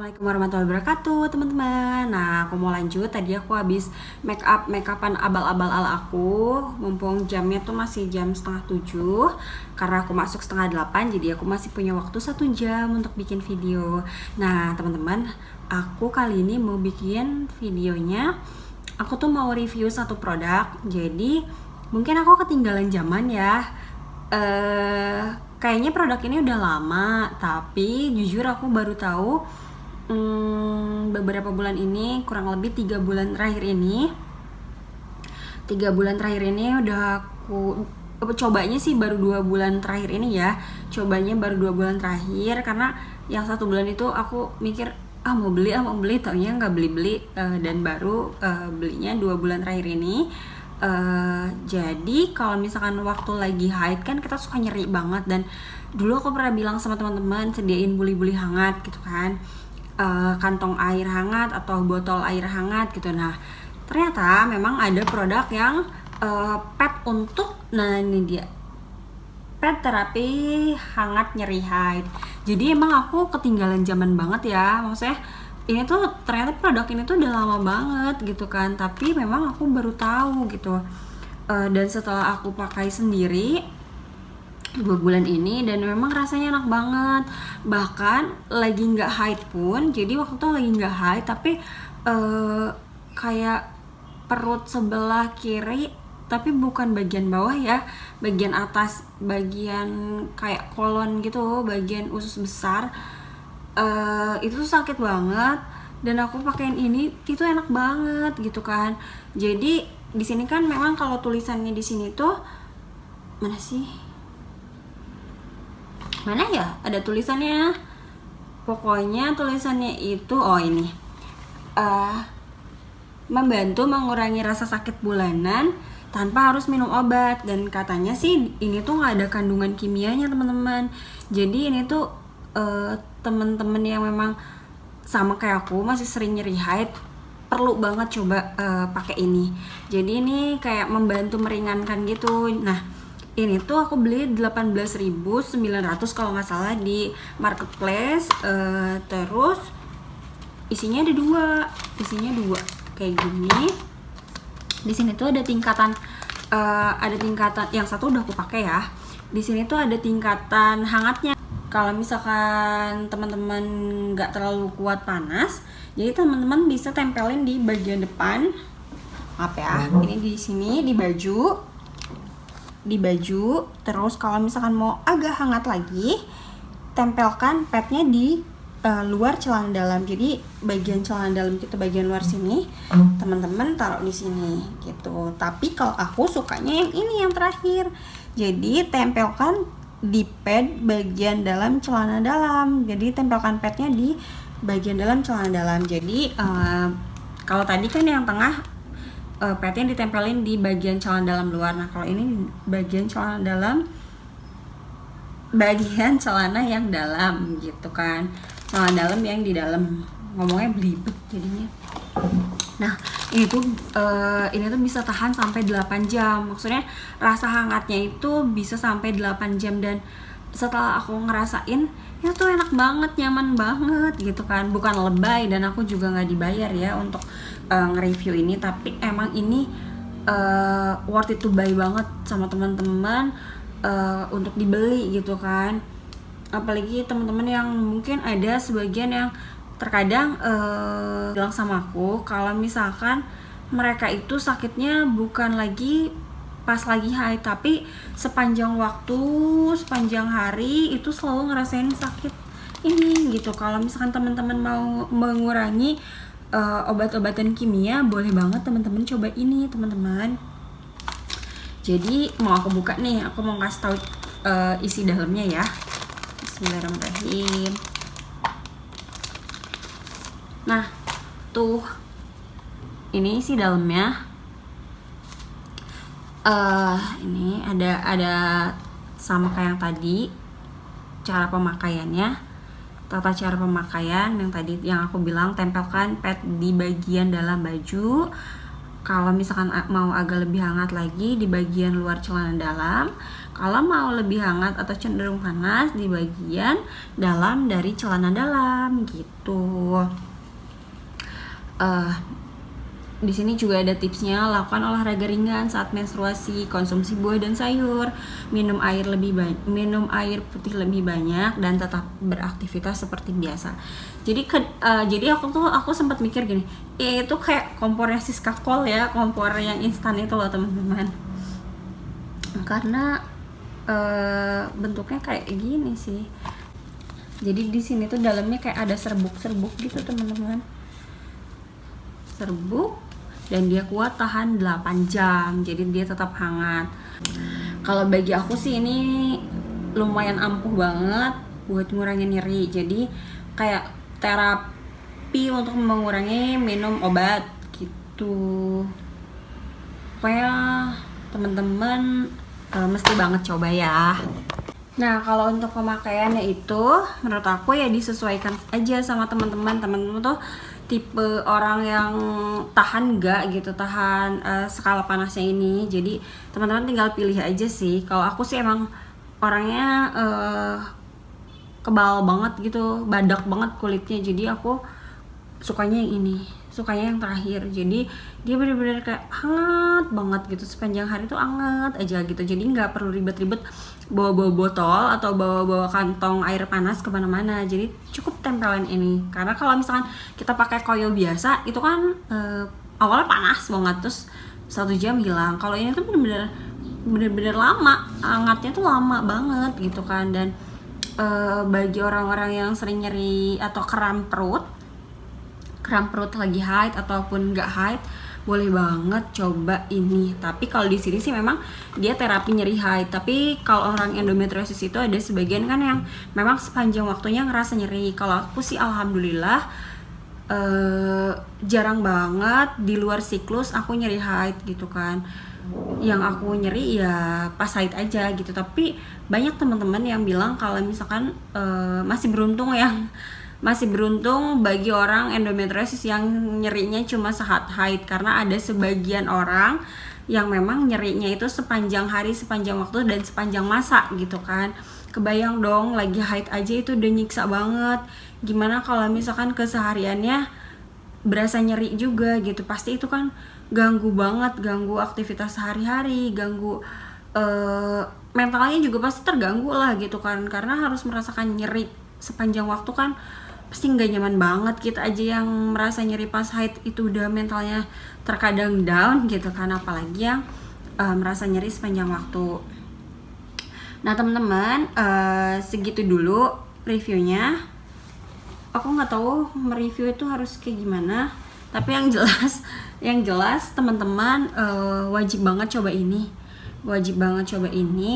Assalamualaikum warahmatullahi wabarakatuh teman-teman. Nah, aku mau lanjut. Tadi aku habis make upan abal-abal ala aku. Mumpung jamnya tuh masih jam setengah 7, karena aku masuk setengah 8, jadi aku masih punya waktu 1 jam untuk bikin video. Nah teman-teman, aku kali ini mau bikin videonya. Aku tuh mau review satu produk. Jadi mungkin aku ketinggalan zaman ya. Kayaknya produk ini udah lama, tapi jujur aku baru tahu beberapa bulan ini, kurang lebih 3 bulan terakhir ini. 3 bulan terakhir ini udah aku cobanya sih baru 2 bulan terakhir ini ya. Cobanya baru 2 bulan terakhir, karena yang 1 bulan itu aku mikir mau beli, taunya nggak beli-beli, dan baru belinya 2 bulan terakhir ini. Jadi kalau misalkan waktu lagi haid kan kita suka nyeri banget, dan dulu aku pernah bilang sama teman-teman sediain buli-buli hangat gitu kan, kantong air hangat atau botol air hangat gitu. Nah ternyata memang ada produk yang pad untuk, nah ini dia, pad terapi hangat nyeri haid. Jadi emang aku ketinggalan zaman banget ya, maksudnya ini tuh ternyata produk ini tuh udah lama banget gitu kan, tapi memang aku baru tahu gitu. Dan setelah aku pakai sendiri 2 bulan ini, dan memang rasanya enak banget. Bahkan lagi nggak haid pun, jadi waktu itu lagi nggak haid tapi kayak perut sebelah kiri, tapi bukan bagian bawah ya, bagian atas, bagian kayak kolon gitu, bagian usus besar, itu sakit banget. Dan aku pakein ini, itu enak banget gitu kan. Jadi di sini kan memang kalau tulisannya di sini tuh mana ya, ada tulisannya. Pokoknya tulisannya itu ini membantu mengurangi rasa sakit bulanan tanpa harus minum obat. Dan katanya sih ini tuh nggak ada kandungan kimianya teman-teman. Jadi ini tuh teman-teman yang memang sama kayak aku masih sering nyeri haid perlu banget coba pakai ini. Jadi ini kayak membantu meringankan gitu. Nah ini tuh aku beli 18.900 kalau nggak salah di marketplace. Terus isinya ada dua kayak gini. Di sini tuh ada tingkatan, yang satu udah aku pakai ya. Di sini tuh ada tingkatan hangatnya. Kalau misalkan teman-teman nggak terlalu kuat panas, jadi teman-teman bisa tempelin di bagian depan. Ini di sini di baju. Terus kalau misalkan mau agak hangat lagi, tempelkan padnya di luar celana dalam. Jadi bagian celana dalam kita, bagian luar sini, teman-teman taruh di sini gitu. Tapi kalau aku sukanya yang ini, yang terakhir. Jadi tempelkan di pad bagian dalam celana dalam. Jadi tempelkan padnya di bagian dalam celana dalam. Jadi kalau tadi kan yang tengah padnya ditempelin di bagian celana dalam luar. Nah kalau ini bagian celana dalam, bagian celana yang dalam gitu kan, celana dalam yang di dalam. Ngomongnya belibet jadinya. Nah ini tuh bisa tahan sampai 8 jam. Maksudnya rasa hangatnya itu bisa sampai 8 jam. Dan setelah aku ngerasain, itu tuh enak banget, nyaman banget gitu kan. Bukan lebay, dan aku juga nggak dibayar ya untuk nge-review ini. Tapi emang ini worth it to buy banget sama teman-teman, untuk dibeli gitu kan. Apalagi teman-teman yang mungkin ada sebagian yang terkadang bilang sama aku kalau misalkan mereka itu sakitnya bukan lagi pas lagi haid, tapi sepanjang waktu, sepanjang hari itu selalu ngerasain sakit ini gitu. Kalau misalkan teman-teman mau mengurangi obat-obatan kimia, boleh banget teman-teman coba ini teman-teman. Jadi mau aku buka nih, aku mau kasih tahu isi dalamnya ya. Bismillahirrahmanirrahim. Nah tuh ini isi dalamnya. Ini ada sama kayak yang tadi, cara pemakaiannya, tata cara pemakaian yang tadi yang aku bilang, tempelkan pad di bagian dalam baju. Kalau misalkan mau agak lebih hangat lagi di bagian luar celana dalam, kalau mau lebih hangat atau cenderung panas di bagian dalam dari celana dalam gitu. Di sini juga ada tipsnya, lakukan olahraga ringan saat menstruasi, konsumsi buah dan sayur, minum air putih lebih banyak, dan tetap beraktivitas seperti biasa. Jadi aku sempat mikir gini, itu kayak kompornya Siska Kol ya, kompor yang instan itu loh teman-teman. Karena bentuknya kayak gini sih. Jadi di sini tuh dalamnya kayak ada serbuk-serbuk gitu teman-teman. Serbuk, dan dia kuat tahan 8 jam, jadi dia tetap hangat. Kalau bagi aku sih ini lumayan ampuh banget buat ngurangin nyeri, jadi kayak terapi untuk mengurangi minum obat gitu. Pokoknya teman-teman mesti banget coba ya. Nah, kalau untuk pemakaiannya itu menurut aku ya disesuaikan aja sama teman-teman. Teman-teman tuh tipe orang yang tahan nggak gitu, tahan skala panasnya ini. Jadi teman-teman tinggal pilih aja sih. Kalau aku sih emang orangnya kebal banget gitu, badak banget kulitnya. Jadi aku sukanya yang ini, sukanya yang terakhir. Jadi dia bener-bener kayak hangat banget gitu, sepanjang hari tuh hangat aja gitu. Jadi nggak perlu ribet-ribet bawa-bawa botol atau bawa-bawa kantong air panas kemana-mana. Jadi cukup tempelan ini, karena kalau misalkan kita pakai koyo biasa itu kan awalnya panas banget, terus 1 jam hilang. Kalau ini tuh bener-bener lama, hangatnya tuh lama banget gitu kan. Dan bagi orang-orang yang sering nyeri atau kram perut lagi haid ataupun nggak haid, boleh banget coba ini. Tapi kalau di sini sih memang dia terapi nyeri haid. Tapi kalau orang endometriosis itu ada sebagian kan yang memang sepanjang waktunya ngerasa nyeri. Kalau aku sih alhamdulillah jarang banget di luar siklus aku nyeri haid gitu kan. Yang aku nyeri ya pas haid aja gitu. Tapi banyak teman-teman yang bilang kalau misalkan masih beruntung bagi orang endometriosis yang nyerinya cuma saat haid, karena ada sebagian orang yang memang nyerinya itu sepanjang hari, sepanjang waktu, dan sepanjang masa gitu kan. Kebayang dong lagi haid aja itu udah nyiksa banget. Gimana kalau misalkan kesehariannya berasa nyeri juga gitu, pasti itu kan ganggu banget, ganggu aktivitas sehari-hari, ganggu mentalnya juga pasti terganggu lah gitu kan, karena harus merasakan nyeri sepanjang waktu kan pasti nggak nyaman banget. Kita aja yang merasa nyeri pas haid itu udah mentalnya terkadang down gitu kan, apalagi yang merasa nyeri sepanjang waktu. Nah teman-teman, segitu dulu reviewnya. Aku nggak tahu mereview itu harus kayak gimana, tapi yang jelas teman-teman wajib banget coba ini.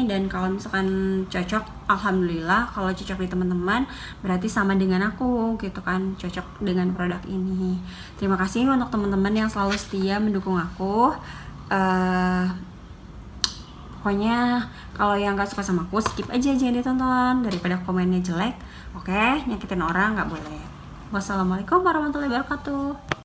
Dan kalau misalkan cocok, alhamdulillah. Kalau cocok di teman-teman berarti sama dengan aku gitu kan, cocok dengan produk ini. Terima kasih untuk teman-teman yang selalu setia mendukung aku. Pokoknya kalau yang gak suka sama aku skip aja, jangan ditonton, daripada komennya jelek. Oke, nyakitin orang gak boleh. Wassalamualaikum warahmatullahi wabarakatuh.